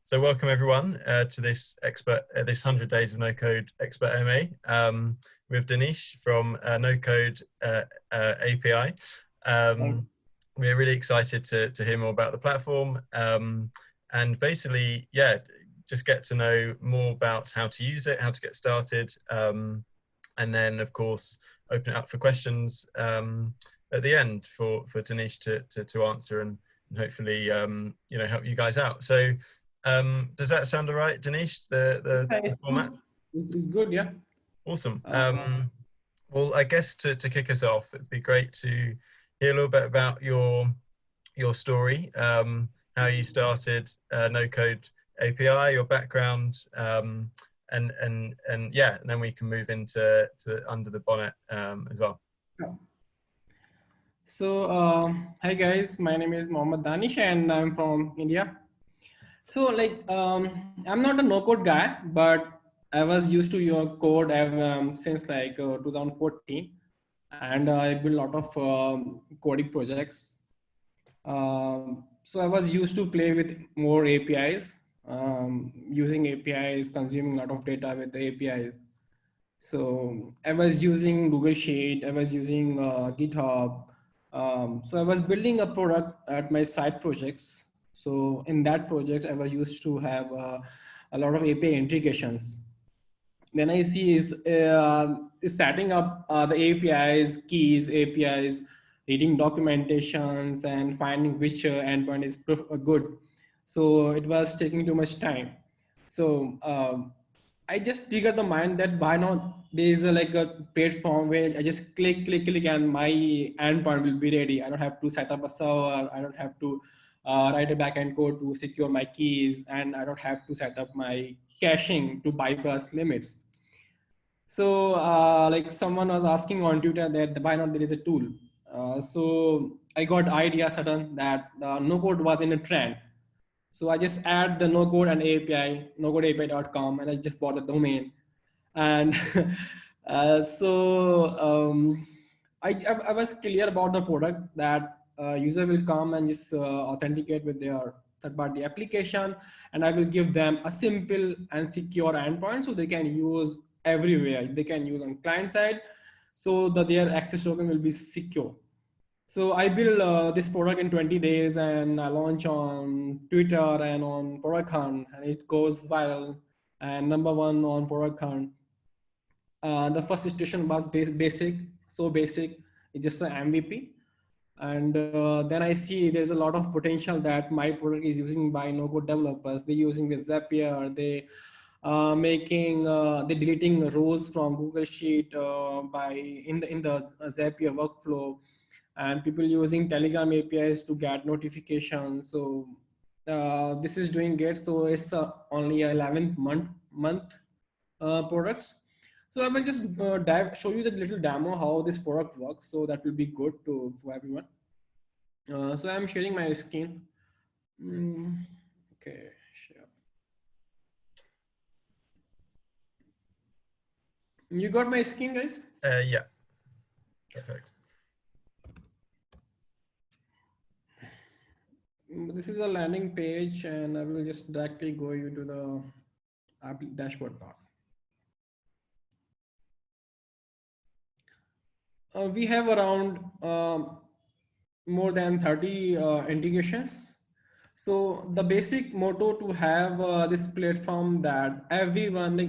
So welcome everyone to this 100 Days of No Code Expert AMA with Danish from NoCode API. We're really excited to hear more about the platform and basically, yeah, just get to know more about how to use it, how to get started, and then of course open it up for questions at the end for Danish to answer and hopefully help you guys out. So. Does that sound all right, Danish? The format? This is good, yeah. Awesome. Well, I guess to kick us off, it'd be great to hear a little bit about your story, how you started NoCode API, your background, and yeah, and then we can move into under the bonnet as well. So, hi guys, my name is Mohammad Danish and I'm from India. So I'm not a no-code guy, but I was used to your code since 2014, and I built a lot of coding projects. So I was used to play with more APIs, using APIs, consuming a lot of data with the APIs. So I was using Google Sheet, I was using GitHub. So I was building a product at my side projects. So in that project, I was used to have a lot of API integrations. Then I see is setting up the APIs, keys, APIs, reading documentations and finding which endpoint is good. So it was taking too much time. So I just triggered the mind that why not there is like a platform where I just click and my endpoint will be ready. I don't have to set up a server. I don't have to write a backend code to secure my keys, and I don't have to set up my caching to bypass limits. So like someone was asking on Twitter that why not there is a tool. So I got idea sudden that no code was in a trend. So I just add the NoCode and API, NoCodeAPI.com, and I just bought the domain. And I was clear about the product that user will come and just authenticate with their third-party application, and I will give them a simple and secure endpoint so they can use everywhere. They can use on client side, so that their access token will be secure. So I built this product in 20 days and I launch on Twitter and on Product Hunt, and it goes viral and #1 on Product Hunt. The first iteration was basic, it's just an MVP. And then I see there's a lot of potential that my product is using by no-code developers. They're using with Zapier, they they're deleting rows from Google Sheet in the Zapier workflow, and people using Telegram APIs to get notifications. So this is doing great. So it's only 11th month products. So I will just show you the little demo how this product works. So that will be good for everyone. So I'm sharing my screen. Okay, share. You got my screen, guys? Yeah. Perfect. This is a landing page, and I will just directly go you to the app dashboard part. We have around more than 30 integrations. So the basic motto to have this platform that everyone,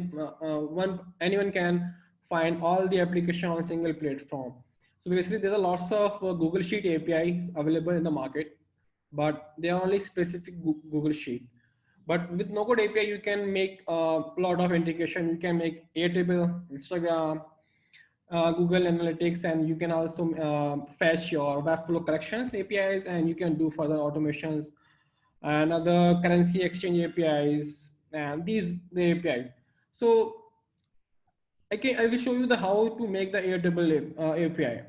anyone can find all the application on a single platform. So basically, there are lots of Google Sheet APIs available in the market, but they are only specific Google Sheet. But with NoCode API, you can make a lot of integration. You can make Airtable, Instagram, Google Analytics, and you can also fetch your Webflow collections APIs, and you can do further automations and other currency exchange APIs, and the APIs. So I will show you the how to make the Airtable API.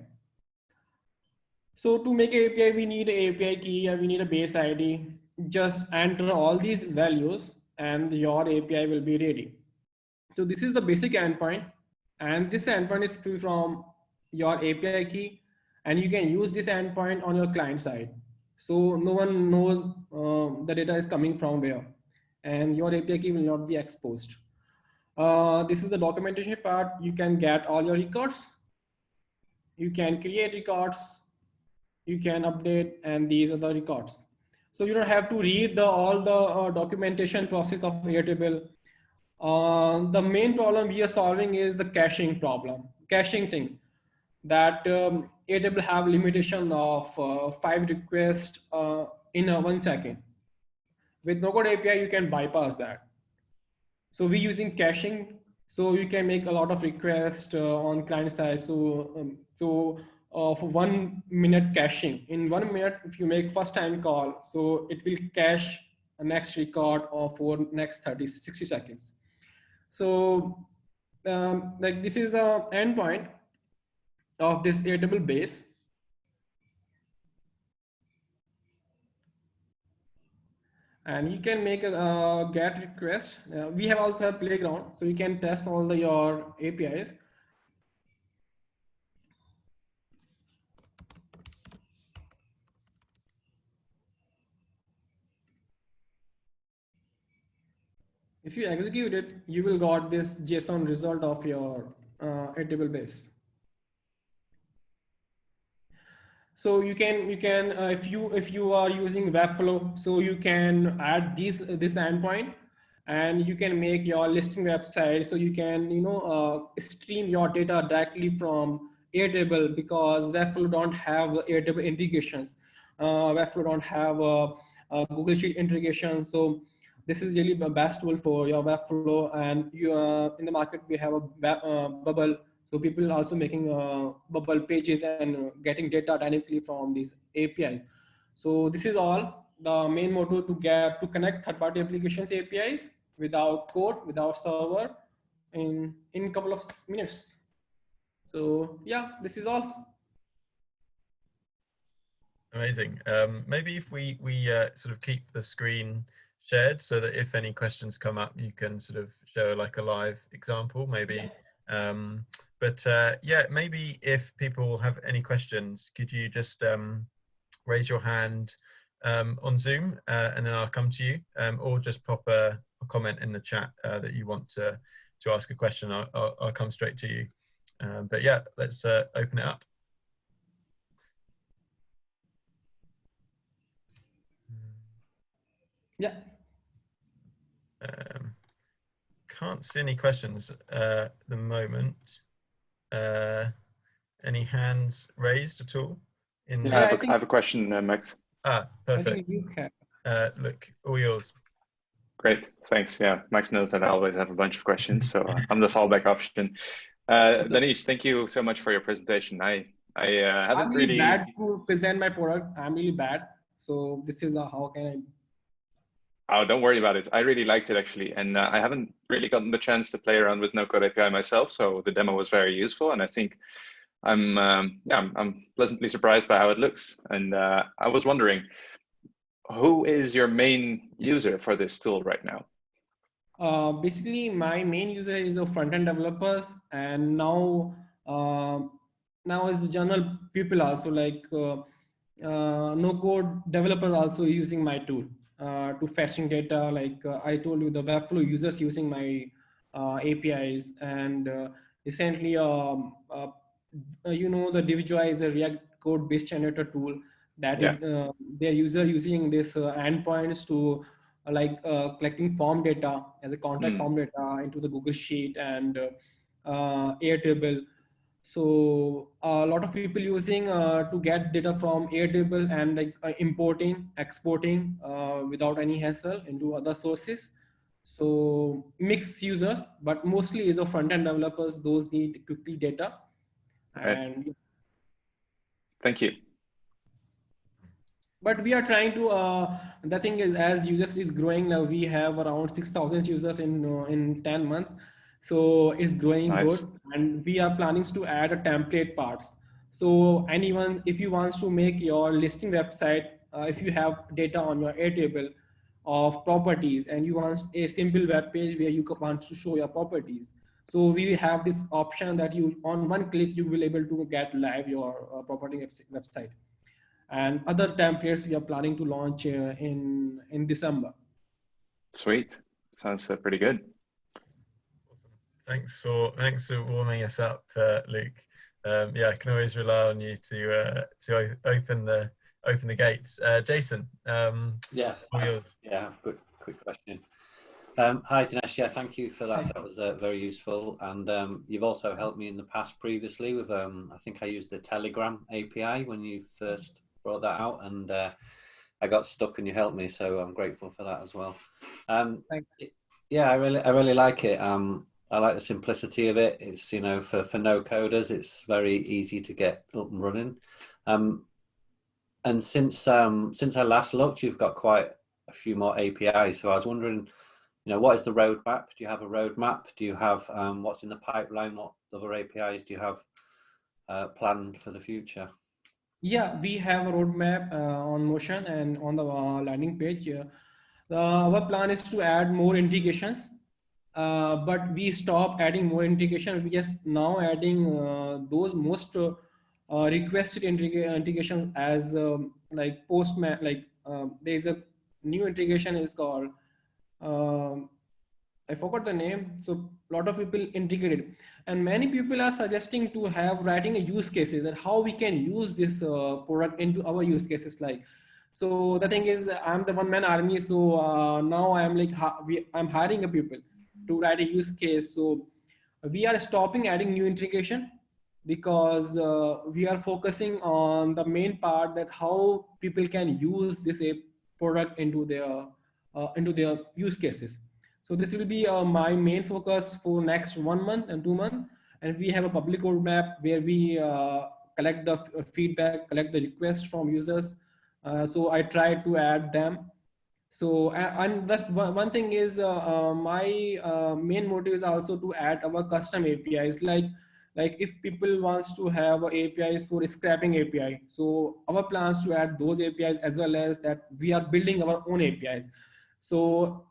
So to make an API, we need an API key, we need a base ID. Just enter all these values and your API will be ready. So this is the basic endpoint, and this endpoint is free from your API key, and you can use this endpoint on your client side. So no one knows the data is coming from where. and your API key will not be exposed. This is the documentation part. You can get all your records. You can create records. You can update, and these are the records. So you don't have to read all the documentation process of Airtable. The main problem we are solving is the caching problem, caching thing. That Airtable have limitation of 5 requests in 1 second. With NoCodeAPI, you can bypass that. So we're using caching, so you can make a lot of requests on client side. For 1 minute caching, in 1 minute, if you make first time call, so it will cache a next record or for next 60 seconds. So like this is the endpoint of this Airtable base. And you can make a GET request. We have also a playground, so you can test all your APIs. If you execute it, you will got this JSON result of your Airtable base. So you can if you are using Webflow, so you can add this endpoint, and you can make your listing website. So you can stream your data directly from Airtable, because Webflow don't have Airtable integrations. Webflow don't have Google Sheet integration. So this is really the best tool for your Webflow. And you in the market we have a Bubble. So people are also making Bubble pages and getting data dynamically from these APIs. So this is all the main motto to connect third-party applications APIs without code, without server, in a couple of minutes. So yeah, this is all. Amazing. Maybe if we sort of keep the screen shared, so that if any questions come up, you can sort of show like a live example, maybe. Yeah, maybe if people have any questions, could you just raise your hand on Zoom, and then I'll come to you, or just pop a comment in the chat that you want to ask a question. I'll come straight to you. But yeah, let's open it up. Yeah. Can't see any questions at the moment. Any hands raised at all? Yeah, I have a question, Max. Perfect. I think you can. Look, all yours. Great, thanks. Yeah, Max knows that I always have a bunch of questions, so I'm the fallback option. Danish, thank you so much for your presentation. I haven't I'm really bad to present my product. I'm really bad. So this is how can I? Oh, don't worry about it. I really liked it actually, and I haven't really gotten the chance to play around with NoCodeAPI myself, so the demo was very useful, and I think I'm pleasantly surprised by how it looks. And I was wondering, who is your main user for this tool right now? Basically, my main user is the front-end developers, and now is the general people also, like no-code developers also using my tool to fetching data. Like I told you, the Webflow users using my APIs, and recently, the DivJoy is a React code-based generator tool that is their user using this endpoints to collecting form data as a contact form data into the Google Sheet and Airtable. So a lot of people using to get data from Airtable and importing, exporting without any hassle into other sources. So mixed users, but mostly is a front-end developers. Those need quickly data. And thank you. But we are trying to the thing is, as users is growing now, we have around 6,000 users in 10 months, so it's growing good, and we are planning to add a template parts. So anyone, if you wants to make your listing website, if you have data on your Airtable of properties and you want a simple web page where you want to show your properties, so we have this option that you on one click you will able to get live your property website. And other templates we are planning to launch in December. Sweet. Sounds pretty good. Thanks for warming us up, Luke. Yeah, I can always rely on you to open the gates. Jason, Yeah, all yours. yeah, good, quick question. Hi, Dinesh. Yeah, thank you for that. That was very useful. And you've also helped me in the past previously with, I think I used the Telegram API when you first brought that out, and I got stuck and you helped me. So I'm grateful for that as well. Thanks. Yeah, I really like it. I like the simplicity of it. It's, you know, for no coders, it's very easy to get up and running. And since I last looked, you've got quite a few more APIs. So I was wondering, you know, what is the roadmap? Do you have a roadmap? Do you have what's in the pipeline? What other APIs do you have planned for the future? Yeah, we have a roadmap on Notion and on the landing page. Our plan is to add more integrations, but we stop adding more integration. We just now adding those most requested integrations as like Postman. Like there's a new integration is called. um I forgot the name. So a lot of people integrated, and many people are suggesting to have writing a use cases that how we can use this product into our use cases. Like, so the thing is, I'm the one man army. So now I'm like, I'm hiring a people to write a use case. So we are stopping adding new integration because we are focusing on the main part that how people can use this product into their use cases. So this will be my main focus for next 1 month and 2 months. And we have a public roadmap where we collect the feedback, collect the requests from users. So I try to add them. So and that one thing is my main motive is also to add our custom APIs. Like if people wants to have APIs for scraping API, so our plans to add those APIs as well as that we are building our own APIs. So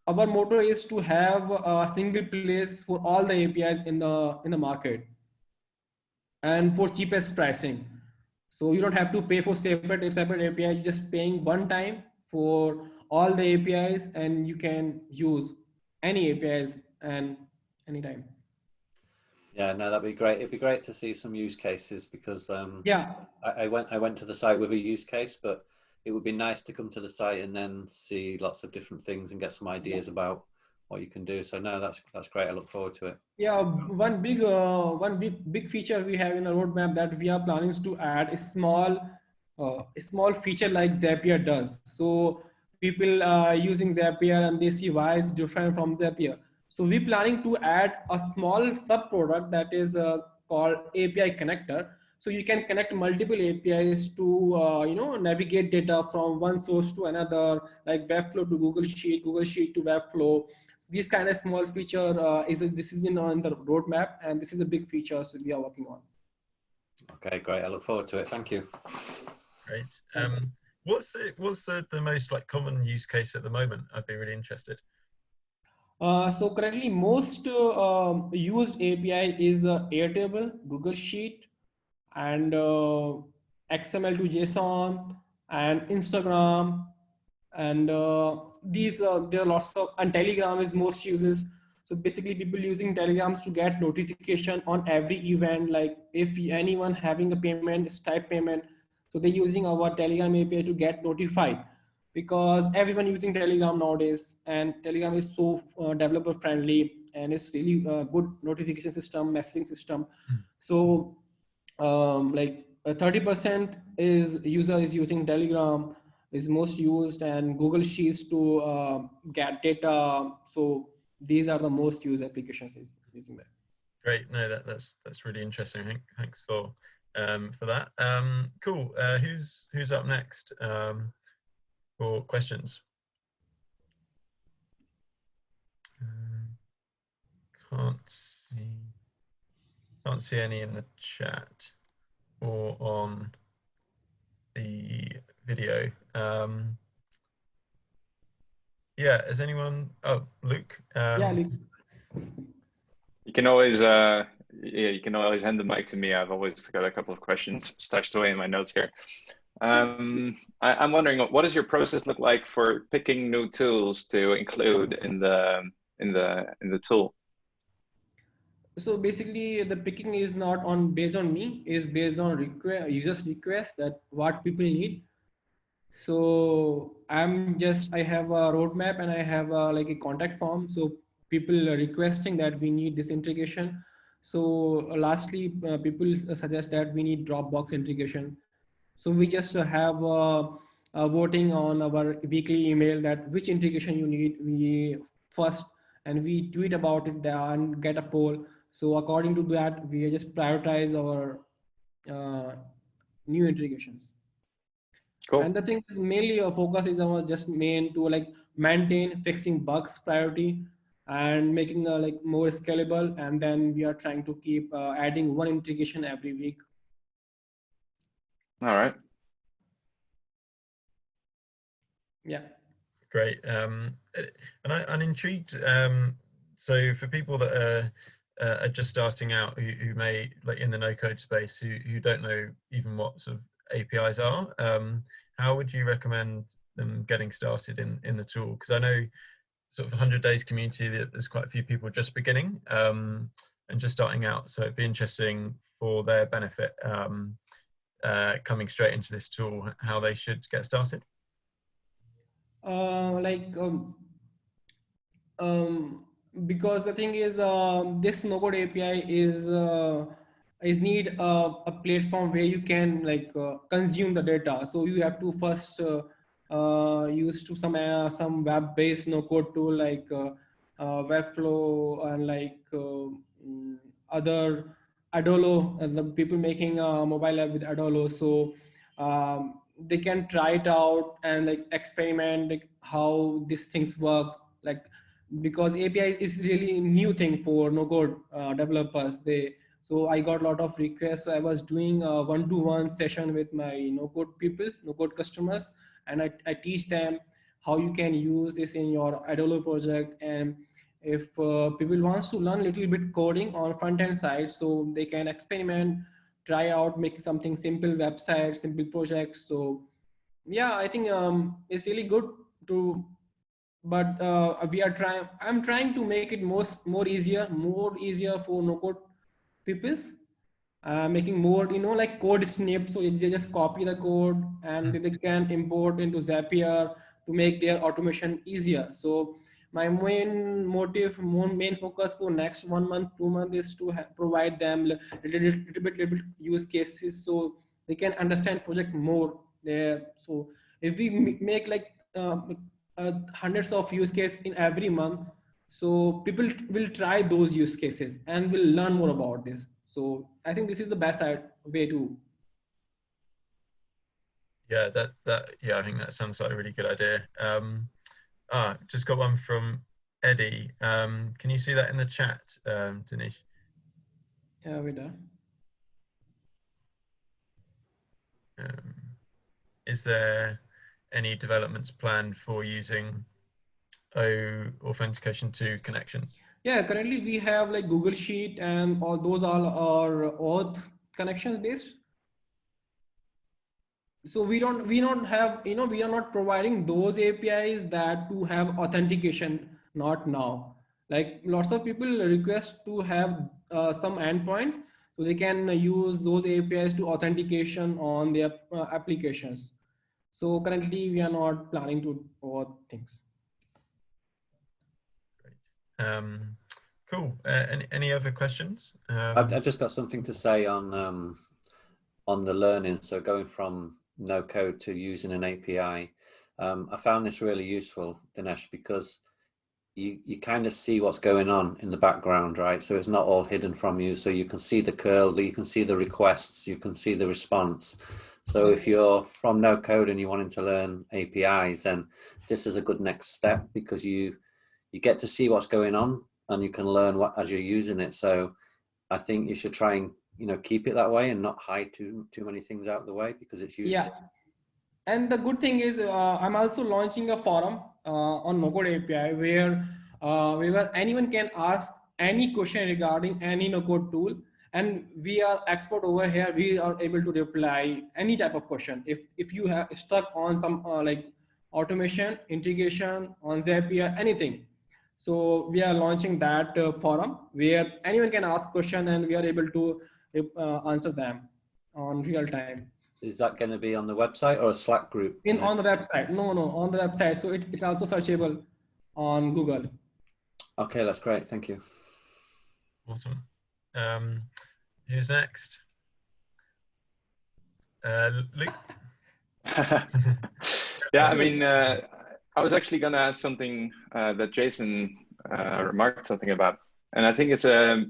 our motto is to have a single place for all the APIs in the market and for cheapest pricing. So you don't have to pay for separate API, just paying one time for all the APIs, and you can use any APIs and anytime. Yeah, no, that'd be great. It'd be great to see some use cases because Yeah, I went to the site with a use case, but it would be nice to come to the site and then see lots of different things and get some ideas about what you can do. So no, that's great. I look forward to it. yeah. One big feature we have in the roadmap that we are planning is to add a small feature like Zapier does. So people using Zapier and they see why it's different from Zapier. So we're planning to add a small sub product that is called API connector. So you can connect multiple APIs to navigate data from one source to another, like Webflow to Google Sheet to Webflow. This kind of small feature this is on the roadmap, and this is a big feature so we are working on. Okay, great. I look forward to it. Thank you. Great. What's the most like common use case at the moment? I'd be really interested. So currently most used API is Airtable, Google Sheet, and XML to JSON, and Instagram, and these there are lots of, and Telegram is most uses. So basically people using Telegrams to get notification on every event, like if anyone having a payment, Stripe payment, so they're using our Telegram API to get notified, because everyone using Telegram nowadays, and Telegram is so developer friendly, and it's really a good notification system, messaging system. So like 30% is using Telegram is most used, and Google Sheets to get data. So these are the most used applications using that. Great. No, that's really interesting. Thanks for that. Cool. Who's up next for questions? Can't see any in the chat or on the video. Yeah, is anyone? Oh, Luke. Yeah, Luke. You can always you can always hand the mic to me. I've always got a couple of questions stashed away in my notes here. I'm wondering, what does your process look like for picking new tools to include in the tool? So basically, the picking is not on based on me, is based on users' request that what people need. So I have a roadmap and I have like a contact form. So people are requesting that we need this integration. So lastly, people suggest that we need Dropbox integration. So we just have voting on our weekly email that which integration you need. We first and we tweet about it there and get a poll. So according to that, we just prioritize our uh, new integrations. Cool. And the thing is mainly our focus is our just main to like maintain fixing bugs priority and making like more scalable. And then we are trying to keep adding one integration every week. All right. Yeah. Great. And I'm intrigued. So for people that are just starting out, who may like in the no-code space, who don't know even what sort of APIs are, how would you recommend them getting started in the tool? Because I know sort of 100 days community, there's quite a few people just beginning and just starting out. So it'd be interesting for their benefit coming straight into this tool, how they should get started. Because the thing is this NoCode API is need a platform where you can like consume the data. So you have to first use to some web-based NoCode tool like Webflow and like other Adolo, the people making a mobile app with Adolo. So they can try it out and like experiment like how these things work, like because API is really new thing for no code developers. So I got a lot of requests. So I was doing a one-to-one session with my no code people, no code customers, and I teach them how you can use this in your Adolo project. And if people wants to learn a little bit coding on front-end side, so they can experiment, try out, make something simple website, simple projects. So yeah, I think it's really good to, but I'm trying to make it more easier for no code peoples, making more, like code snipped. So they just copy the code and they can import into Zapier to make their automation easier. So my main focus for next 1 month, 2 months is to provide them little bit use cases so they can understand project more there. So if we make like hundreds of use case in every month, so people will try those use cases and will learn more about this. So I think this is the best way to. Yeah, yeah, I think that sounds like a really good idea. Just got one from Eddie. Can you see that in the chat, Dinesh? Yeah, we done. Is there any developments planned for using authentication to connections? Yeah, currently we have like Google Sheet and all those all are auth connections based. So we don't have, we are not providing those APIs that to have authentication, not now. Like lots of people request to have some endpoints so they can use those APIs to authentication on their applications. So currently we are not planning to auth things. Great. Cool. Any other questions? I've just got something to say on the learning. So going from no code to using an API, I found this really useful, Dinesh, because you kind of see what's going on in the background, right? So it's not all hidden from you. So you can see the curl, you can see the requests, you can see the response. So if you're from no code and you're wanting to learn APIs, then this is a good next step because you get to see what's going on and you can learn what as you're using it. So I think you should try and keep it that way and not hide too many things out of the way because it's useful. Yeah, and the good thing is I'm also launching a forum on NoCode API where anyone can ask any question regarding any NoCode tool, and we are expert over here. We are able to reply any type of question. If you have stuck on some like automation, integration on Zapier, anything. So we are launching that forum where anyone can ask question and we are able to answer them on real time. Is that going to be on the website or a Slack group? On the website. No, on the website. So it's also searchable on Google. Okay, that's great. Thank you. Awesome. Who's next? Luke? Yeah, I mean, I was actually going to ask something that Jason remarked something about, and I think it's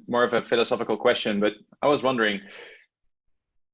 more of a philosophical question, but I was wondering,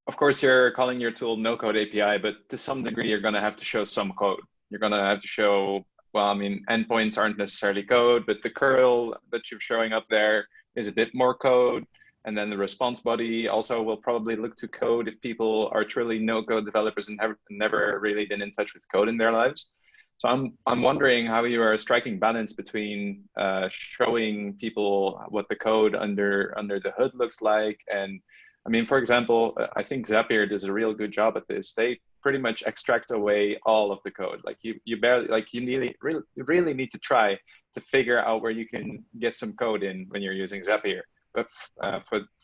of course, you're calling your tool NoCodeAPI, but to some degree, you're going to have to show some code. You're going to have to show, well, I mean, endpoints aren't necessarily code, but the curl that you're showing up there is a bit more code. And then the response body also will probably look to code if people are truly no-code developers and have never really been in touch with code in their lives. So I'm wondering how you are striking balance between showing people what the code under the hood looks like. And I mean, for example, I think Zapier does a real good job at this. They pretty much extract away all of the code. Like you barely, like you really need to try to figure out where you can get some code in when you're using Zapier. But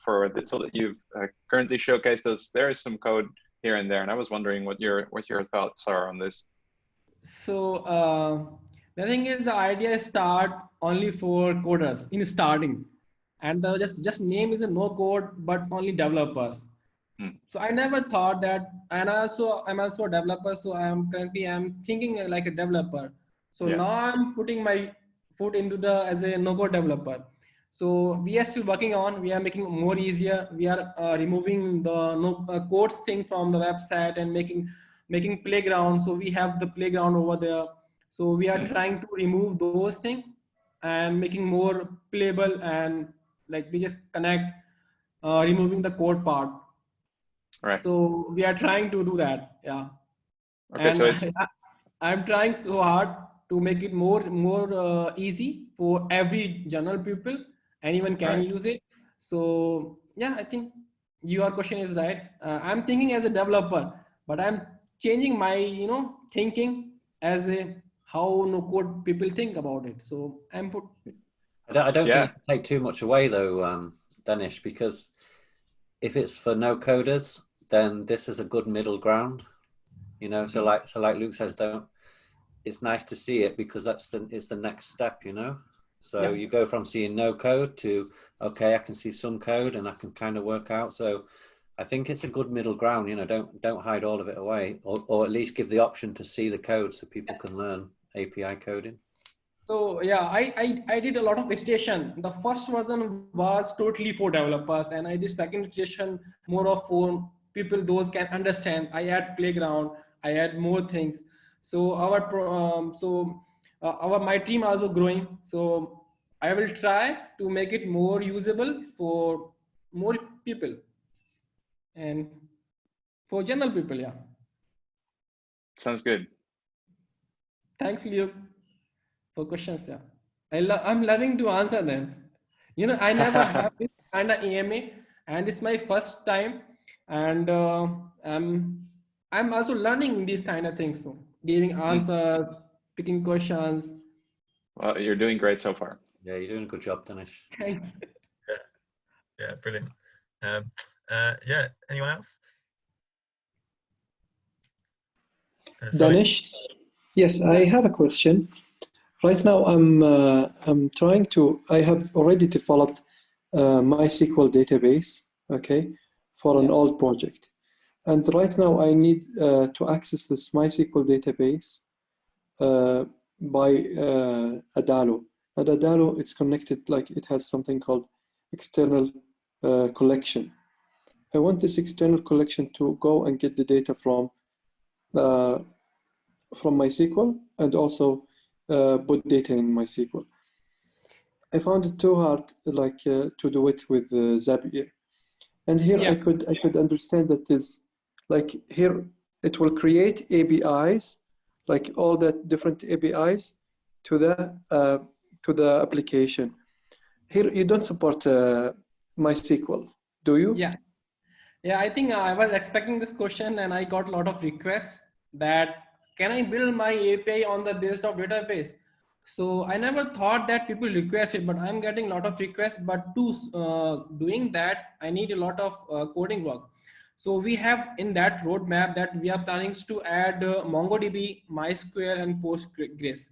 for the tool that you've currently showcased us, there is some code here and there, and I was wondering what your thoughts are on this. So the thing is, the idea is start only for coders in starting, and the just name is a no code, but only developers. So I never thought that, and I'm also a developer, so I'm thinking like a developer. So Yeah. now I'm putting my foot into the as a no code developer. So we are still working on, we are making it more easier. We are removing the no codes thing from the website and making playground. So we have the playground over there. So we are trying to remove those things and making more playable, and like we just connect, removing the code part. Right. So we are trying to do that. Yeah. Okay, And so it's I'm trying so hard to make it more easy for every general people. Anyone can right. use it. So yeah, I think your question is right. I'm thinking as a developer, but I'm changing my thinking as a how no code people think about it. So I'm put. I don't Yeah. think you can take too much away though, Danish, because if it's for no coders, then this is a good middle ground. You know, so like Luke says, it's nice to see it because it's the next step, you know. So Yeah. you go from seeing no code to, okay, I can see some code and I can kind of work out. So I think it's a good middle ground, you know, don't hide all of it away, or at least give the option to see the code so people can learn API coding. So yeah, I did a lot of iteration. The first version was totally for developers, and I did second iteration more of for people those can understand. I add playground, I add more things. So my team also growing. So I will try to make it more usable for more people and for general people. Yeah. Sounds good. Thanks, Luke, for questions. Yeah, I'm loving to answer them. You know, I never have this kind of EMA, and it's my first time, and I'm also learning these kind of things. So giving answers, picking questions. Well, you're doing great so far. Yeah, you're doing a good job, Danish. Thanks. Yeah, brilliant. Yeah, anyone else? Danish? Yes, I have a question. Right now, I'm trying to. I have already developed MySQL database, okay, for an old project, and right now I need to access this MySQL database by Adalo. And Adalo, it's connected, like it has something called external collection. I want this external collection to go and get the data from MySQL and also put data in MySQL. I found it too hard, like to do it with Zapier. And here I could understand that is like here it will create APIs, like all the different APIs to the application. Here you don't support MySQL, Do you? Yeah. Yeah, I think I was expecting this question and I got a lot of requests that can I build my API on the based of database? So I never thought that people request it, but I'm getting a lot of requests. But to doing that, I need a lot of coding work. So we have in that roadmap that we are planning to add MongoDB, MySQL, and Postgres.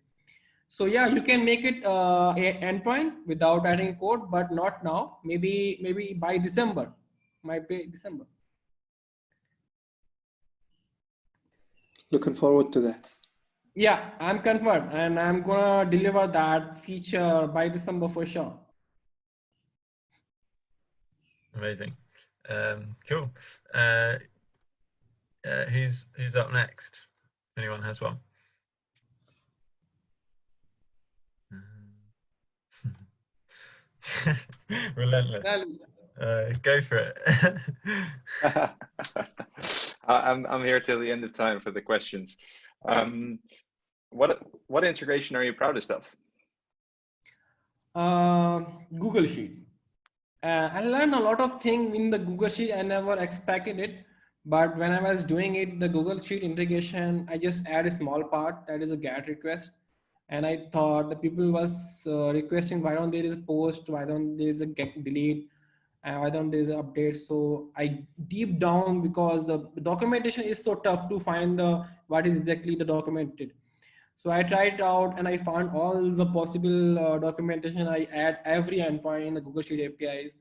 So yeah, you can make it a endpoint without adding code, but not now. Maybe by December, might be December. Looking forward to that. Yeah, I'm confirmed, and I'm gonna deliver that feature by December for sure. Amazing. Cool. Who's up next? Anyone has one? Relentless. Go for it. I'm here till the end of time for the questions. What integration are you proudest of? Google Sheet. I learned a lot of things in the Google Sheet. I never expected it, but when I was doing it, the Google Sheet integration, I just add a small part that is a GET request. And I thought the people was requesting why don't there is a post, why don't there is a get delete, and why don't there is an update. So I deep down because the documentation is so tough to find the what is exactly the documented. So I tried it out and I found all the possible documentation. I add every endpoint in the Google Sheet APIs.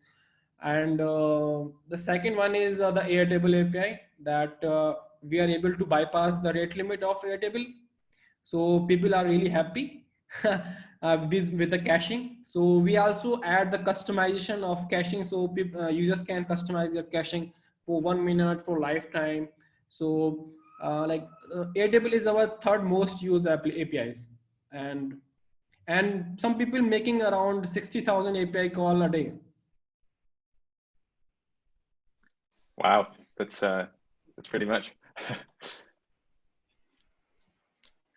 And the second one is the Airtable API that we are able to bypass the rate limit of Airtable. So people are really happy with the caching. So we also add the customization of caching. So people, users can customize their caching for 1 minute for lifetime. So Airtable is our third most used APIs, and some people making around 60,000 API call a day. Wow, that's pretty much.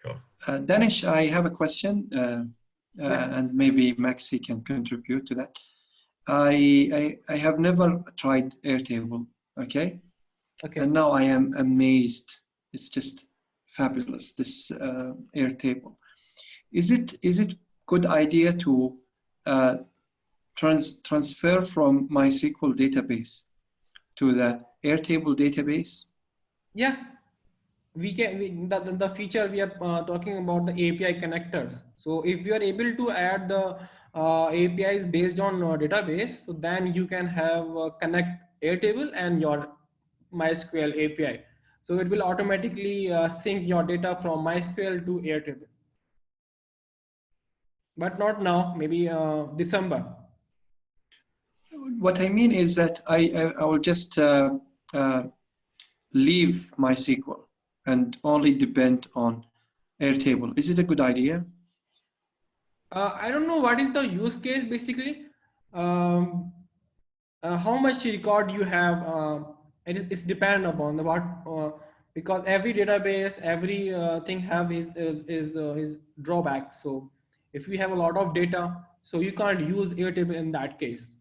Cool. Danish, I have a question, and maybe Maxi can contribute to that. I have never tried Airtable, okay? And now I am amazed. It's just fabulous, this Airtable. Is it good idea to transfer from MySQL database to the Airtable database? Yeah, we can. The feature we are talking about the API connectors. So if you are able to add the APIs based on database, so then you can have connect Airtable and your MySQL API. So it will automatically sync your data from MySQL to Airtable. But not now, maybe December. What I mean is that I will just leave MySQL and only depend on Airtable. Is it a good idea? I don't know what is the use case basically. How much record you have, it's depend upon the what because every database, every thing have his drawback. So if you have a lot of data, so you can't use Airtable in that case.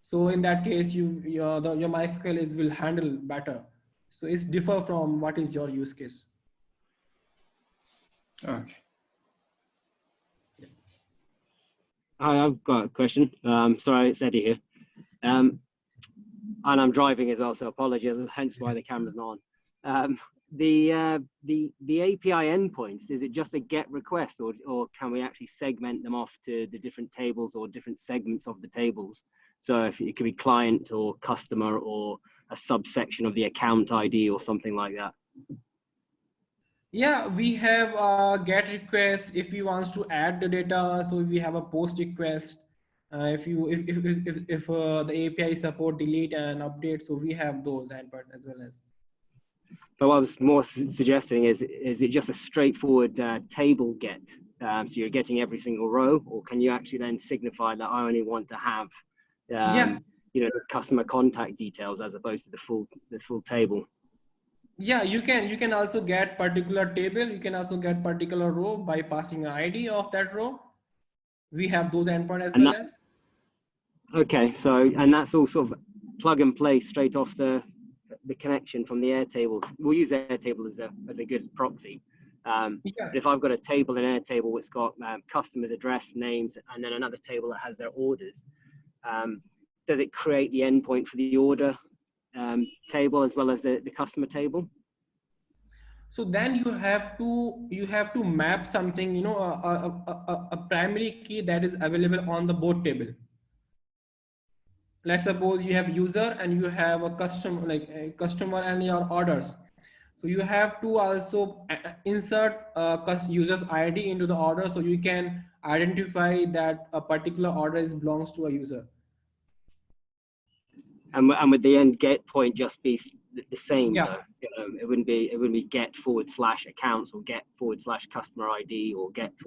So in that case, your MySQL will handle better. So it's differ from what is your use case. Okay. Hi, I've got a question. Sorry, it's Eddie here. And I'm driving as well, so apologies, hence why the camera's not on. The API endpoints, is it just a GET request, or can we actually segment them off to the different tables or different segments of the tables? So if it could be client or customer or a subsection of the account ID or something like that. Yeah, we have a GET request if you wants to add the data. So we have a POST request. If the API support delete and update, so we have those endpoints as well as. But what I was more suggesting is it just a straightforward table get? So you're getting every single row, or can you actually then signify that I only want to have, the customer contact details as opposed to the full table? Yeah, you can also get particular table. You can also get particular row by passing an ID of that row. We have those endpoints as well as. Okay, so and that's all sort of plug and play straight off the connection from the Airtable. We'll use Airtable as a good proxy. But if I've got a table in Airtable, it's got customers' address, names, and then another table that has their orders. Does it create the endpoint for the order table as well as the customer table? So then you have to map something, you know, a primary key that is available on the both table. Let's suppose you have user and you have a customer, like a customer and your orders. So you have to also insert user's ID into the order so you can identify that a particular order belongs to a user. And would the end get point just be the same? Yeah. Though? It wouldn't be get / accounts or get / customer ID or get /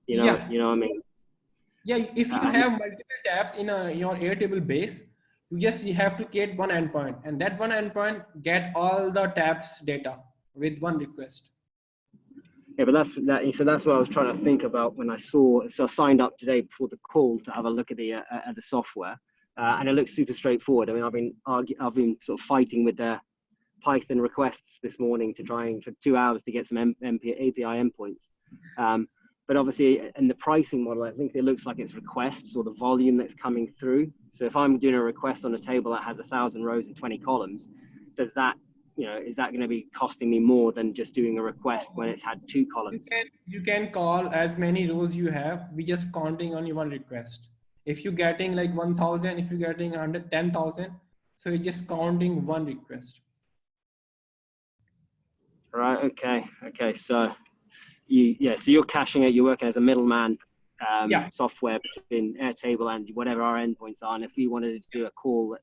you know what I mean? Yeah, if you have multiple tabs in your Airtable base, you have to create one endpoint, and that one endpoint get all the tabs data with one request. Yeah, but that's what I was trying to think about when I signed up today before the call to have a look at the software, and it looks super straightforward. I mean, I've been sort of fighting with the Python requests this morning to trying for 2 hours to get some API endpoints. But obviously in the pricing model, I think it looks like it's requests or the volume that's coming through. So if I'm doing a request on a table that has 1,000 rows and 20 columns, does that, is that going to be costing me more than just doing a request when it's had 2 columns? You can call as many rows you have. We just counting only one request. If you're getting like 1,000, if you're getting 110,000, so you're just counting one request. Right. Okay. So so you're caching it. You're working as a middleman software between Airtable and whatever our endpoints are. And if we wanted to do a call that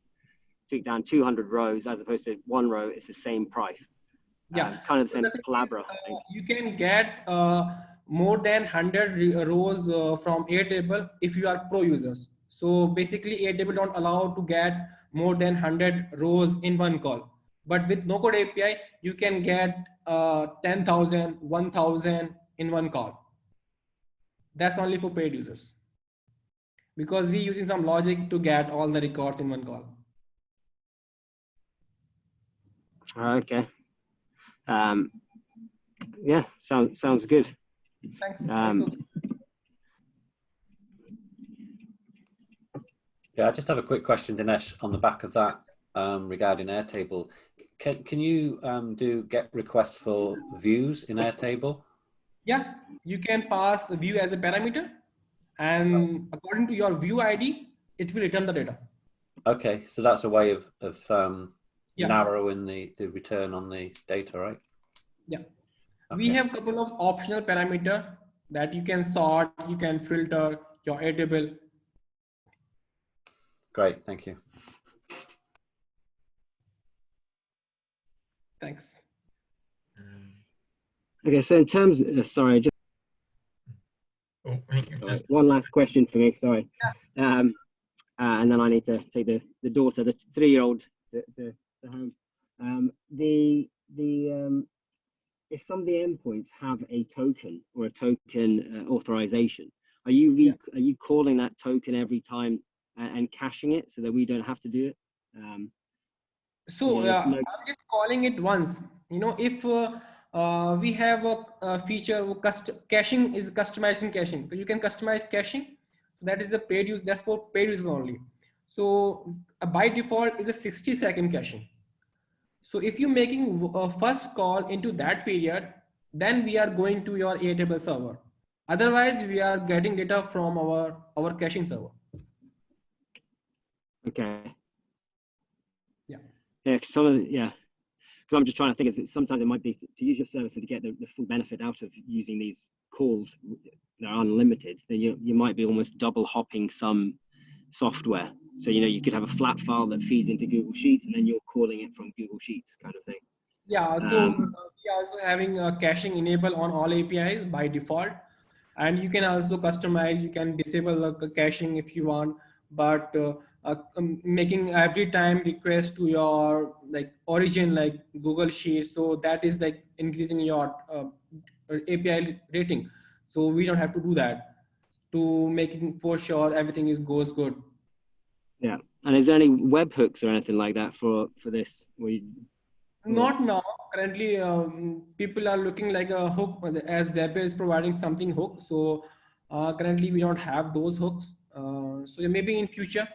took down 200 rows as opposed to 1 row, it's the same price. Kind of the same Collabra. You can get more than 100 rows from Airtable if you are pro users. So basically Airtable don't allow to get more than 100 rows in one call. But with NoCodeAPI, you can get 10,000, 1,000 in one call. That's only for paid users. Because we're using some logic to get all the records in one call. Okay. Yeah, sounds good. Thanks. Yeah, I just have a quick question, Dinesh, on the back of that regarding Airtable. Can you do get requests for views in Airtable? Yeah, you can pass a view as a parameter, and according to your view ID, it will return the data. Okay, so that's a way of narrowing the return on the data, right? Yeah. Okay. We have a couple of optional parameter that you can sort, you can filter your Airtable. Great, thank you. Thanks. Okay, so in terms of, sorry, just one last question for me, sorry. And then I need to take the daughter, the 3-year-old to home. If some of the endpoints have a token or a token authorization, are you calling that token every time and caching it so that we don't have to do it? I'm just calling it once. If we have a feature, caching is customizing caching. So you can customize caching. That is the paid use. That's for paid use only. So by default is a 60-second caching. So if you're making a first call into that period, then we are going to your Airtable server. Otherwise, we are getting data from our caching server. Okay. Yeah. Yeah. Because I'm just trying to think is sometimes it might be to use your service to get the full benefit out of using these calls that are unlimited. Then you might be almost double hopping some software. So you could have a flat file that feeds into Google Sheets, and then you're calling it from Google Sheets, kind of thing. Yeah. So we're also having caching enabled on all APIs by default, and you can also customize. You can disable the caching if you want, but making every time request to your origin like Google Sheets, so that is increasing your API rating. So we don't have to do that to make it for sure everything goes good. Yeah. And is there any webhooks or anything like that for this? Not now. Currently, people are looking like a hook as Zapier is providing something hook. So currently we don't have those hooks. So yeah, maybe in future.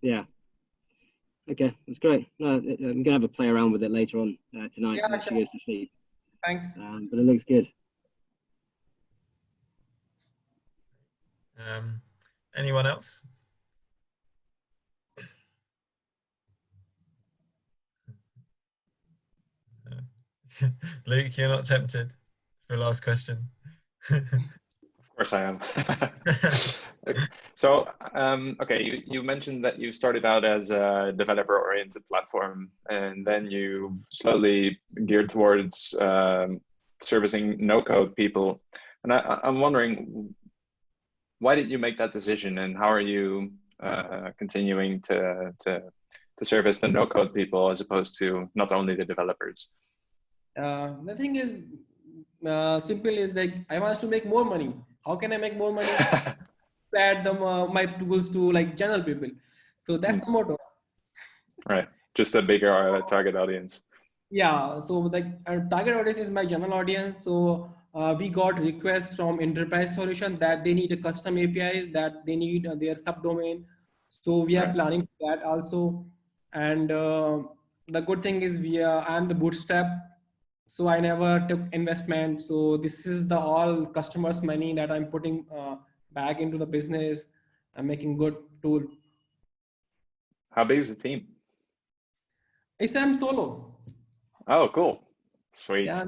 Yeah. Okay, that's great. I'm gonna have a play around with it later on tonight Yeah, when she sure. goes to sleep. Thanks. But it looks good. Anyone else? Luke, you're not tempted for the last question? Of course I am. So, okay, you mentioned that you started out as a developer-oriented platform, and then you slowly geared towards servicing no-code people. And I'm wondering, why did you make that decision, and how are you continuing to service the no-code people as opposed to not only the developers? The thing is, simple is like I want to make more money. How can I make more money? Add them my tools to like general people. So that's the motto. Right, just a bigger target audience. Yeah, so like our target audience is my general audience. So we got requests from enterprise solution that they need a custom API, that they need their subdomain. So we are planning for that also. And the good thing is I'm the bootstrap, so I never took investment. So this is the all customers' money that I'm putting back into the business. I'm making good tool. How big is the team? I'm solo. Oh, cool. Sweet. Yeah,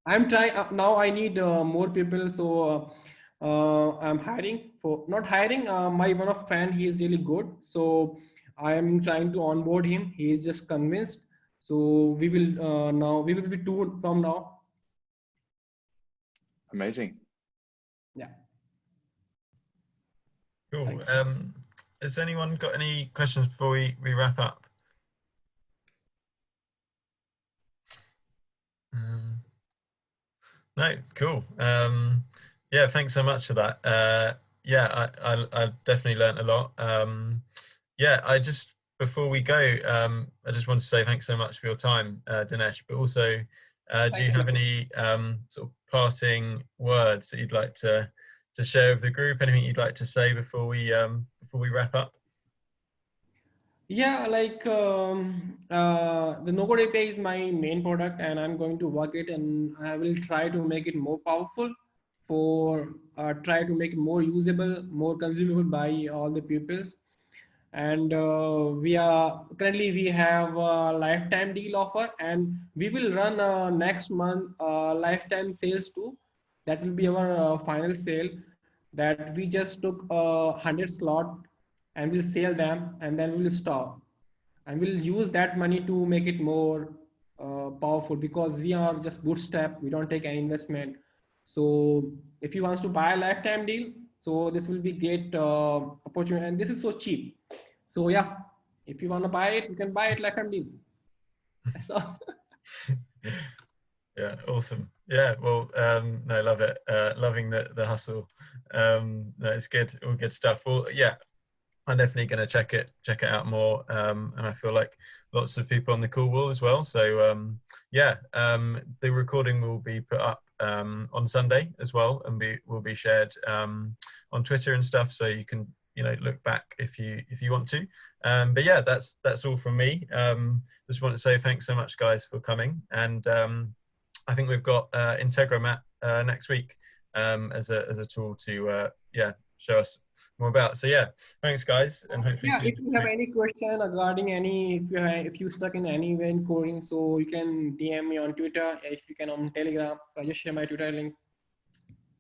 I'm trying now. I need more people, so I'm hiring for not hiring. My one of friend, he is really good, so I am trying to onboard him. He is just convinced. So we will now we will be two from now. Amazing. Yeah. Cool. Thanks. Has anyone got any questions before we wrap up? No, cool. Yeah, thanks so much for that. Yeah, I definitely learned a lot. Yeah, before we go, I just want to say thanks so much for your time, Dinesh, but also, do you have any sort of parting words that you'd like to share with the group? Anything you'd like to say before we wrap up? Yeah, like the NoCodeAPI is my main product, and I'm going to work it, and I will try to make it more powerful try to make it more usable, more consumable by all the pupils. And we have a lifetime deal offer, and we will run next month lifetime sales too. That will be our final sale, that we just took 100 slot and we'll sell them, and then we'll stop, and we'll use that money to make it more powerful, because we are just bootstrap, we don't take any investment. So if you want to buy a lifetime deal, so this will be great opportunity, and this is so cheap. So yeah, if you want to buy it, you can buy it lifetime deal. That's all. Yeah, awesome. Yeah, well, no, love it. Loving the hustle. No, it's good. All good stuff. Well, yeah, I'm definitely going to check it out more. And I feel like lots of people on the call will as well. So yeah, the recording will be put up on Sunday as well, and will be shared on Twitter and stuff. So you can look back if you want to. But yeah, that's all from me. Just want to say thanks so much, guys, for coming. And I think we've got Integromat next week as a tool to show us more about. So yeah, thanks guys, and hopefully yeah, if you have any question regarding if you stuck in any way in coding, so you can DM me on Twitter. If you can on Telegram, I'll just share my Twitter link.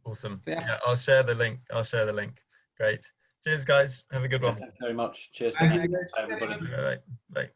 Awesome. So, yeah, I'll share the link. Great. Cheers guys, have a good one. Thank you very much. Cheers. Thank you. Bye, everybody. Bye.